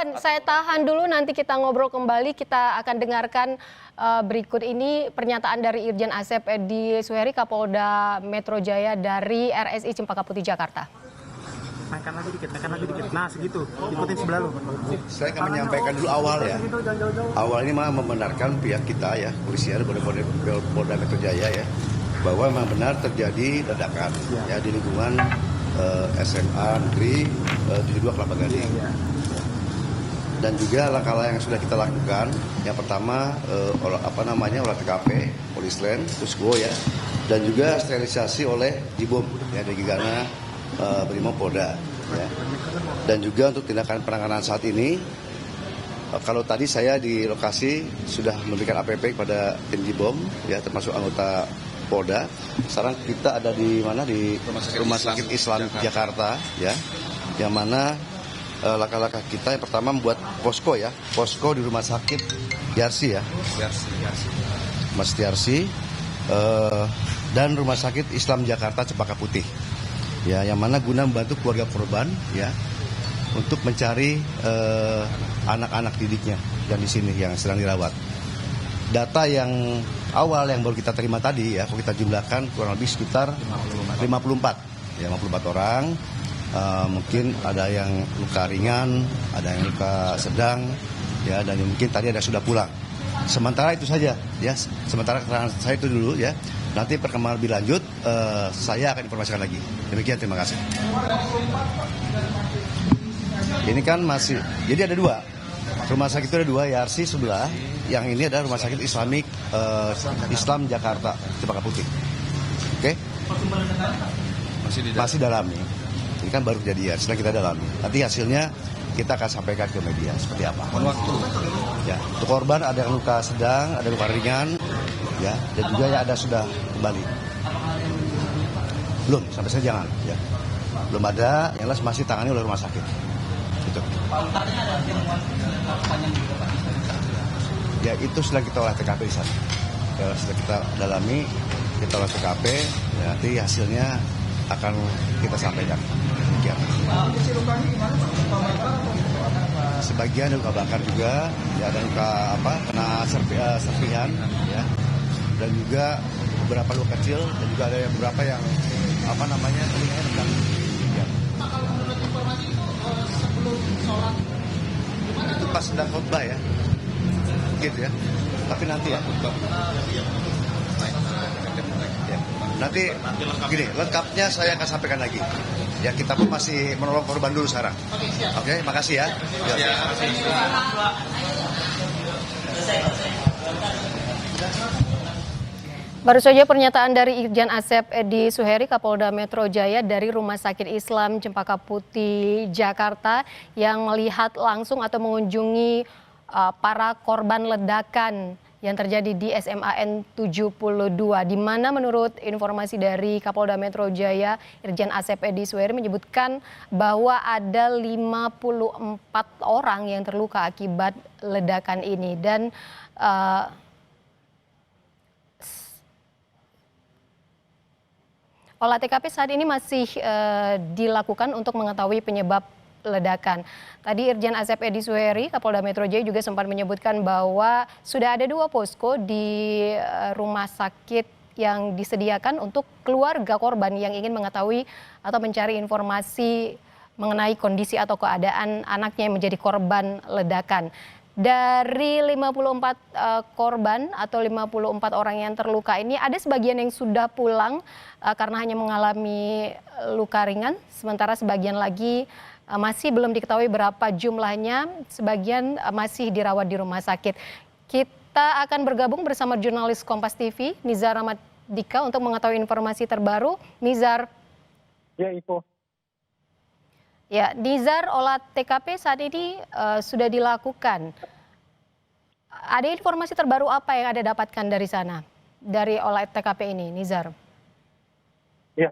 Irwan, saya tahan dulu, nanti kita ngobrol kembali. Kita akan dengarkan berikut ini pernyataan dari Irjen Asep Edi Suheri, Kapolda Metro Jaya dari RSI Cempaka Putih, Jakarta. Naikkan lagi dikit. Nah, segitu. Ikutin sebelah lu. Saya akan menyampaikan dulu awal ya. Awal ini memang membenarkan pihak kita ya, polisian Polda Metro Jaya ya, bahwa memang benar terjadi ledakan ya di lingkungan SMA Negeri 72 Kelapa Gading. Dan juga langkah-langkah yang sudah kita lakukan, yang pertama olah TKP, Polisland, Pusko ya, dan juga sterilisasi oleh Jibom ya dari Gegana Brimopolda ya. Dan juga untuk tindakan penanganan saat ini, kalau tadi saya di lokasi sudah memberikan APP kepada tim Jibom ya, termasuk anggota Polda. Sekarang kita ada di mana, di Rumah Sakit Islam Jakarta ya, yang mana langkah-langkah kita yang pertama membuat posko ya, posko di Rumah Sakit Yarsi ya, Mas Yarsi dan Rumah Sakit Islam Jakarta Cempaka Putih ya, yang mana guna membantu keluarga korban ya untuk mencari anak-anak didiknya yang di sini yang sedang dirawat. Data yang awal yang baru kita terima tadi ya, kalau kita jumlahkan kurang lebih sekitar 54 orang. Mungkin ada yang luka ringan, ada yang luka sedang, ya, dan mungkin tadi ada sudah pulang. Sementara itu saja, ya. Sementara keterangan saya itu dulu, ya. Nanti perkembangan lebih lanjut, saya akan informasikan lagi. Demikian, terima kasih. Ini kan masih, jadi ada dua. Rumah sakit itu ada dua, Yarsi sebelah. Yang ini adalah Rumah Sakit Islam Jakarta, Cempaka Putih. Oke? Masih dalami. Ini kan baru kejadian, sedang kita dalami. Nanti hasilnya kita akan sampaikan ke media seperti apa. Waktu. Ya, untuk korban ada yang luka sedang, ada luka ringan, ya, dan juga ya ada sudah kembali. Belum, sampai saya jangan. Ya. Belum ada, yang jelas masih tangani oleh rumah sakit. Gitu. Ya itu sudah kita olah TKP di sana. Ya, sudah kita dalami, kita olah TKP, ya, nanti hasilnya akan kita sampaikan. Demikian. Sebagian luka bakar juga, ya, ada luka kena serpihan, ya, dan juga beberapa luka kecil, dan juga ada beberapa yang telinganya rendang. Ya. Menurut informasi itu sebelum sholat, itu pas sedang khutbah ya, gitu ya. Tapi nanti ya. Nanti gini, lengkapnya saya akan sampaikan lagi. Ya, kita pun masih menolong korban dulu sekarang. Oke, makasih ya. Baru saja pernyataan dari Irjen Asep Edi Suheri, Kapolda Metro Jaya dari Rumah Sakit Islam Cempaka Putih, Jakarta, yang melihat langsung atau mengunjungi para korban ledakan yang terjadi di SMAN 72, di mana menurut informasi dari Kapolda Metro Jaya, Irjen Asep Edi Suheri menyebutkan bahwa ada 54 orang yang terluka akibat ledakan ini, dan olah TKP saat ini masih dilakukan untuk mengetahui penyebab ledakan. Tadi Irjen Asep Edi Suheri, Kapolda Metro Jaya, juga sempat menyebutkan bahwa sudah ada 2 posko di rumah sakit yang disediakan untuk keluarga korban yang ingin mengetahui atau mencari informasi mengenai kondisi atau keadaan anaknya yang menjadi korban ledakan. Dari 54 korban atau 54 orang yang terluka ini, ada sebagian yang sudah pulang karena hanya mengalami luka ringan, sementara sebagian lagi masih belum diketahui berapa jumlahnya, sebagian masih dirawat di rumah sakit. Kita akan bergabung bersama jurnalis Kompas TV, Nizar Ramadika, untuk mengetahui informasi terbaru. Nizar. Ya, Ipo. Ya, Nizar, olah TKP saat ini sudah dilakukan. Ada informasi terbaru apa yang Anda dapatkan dari sana, dari olah TKP ini, Nizar? Ya,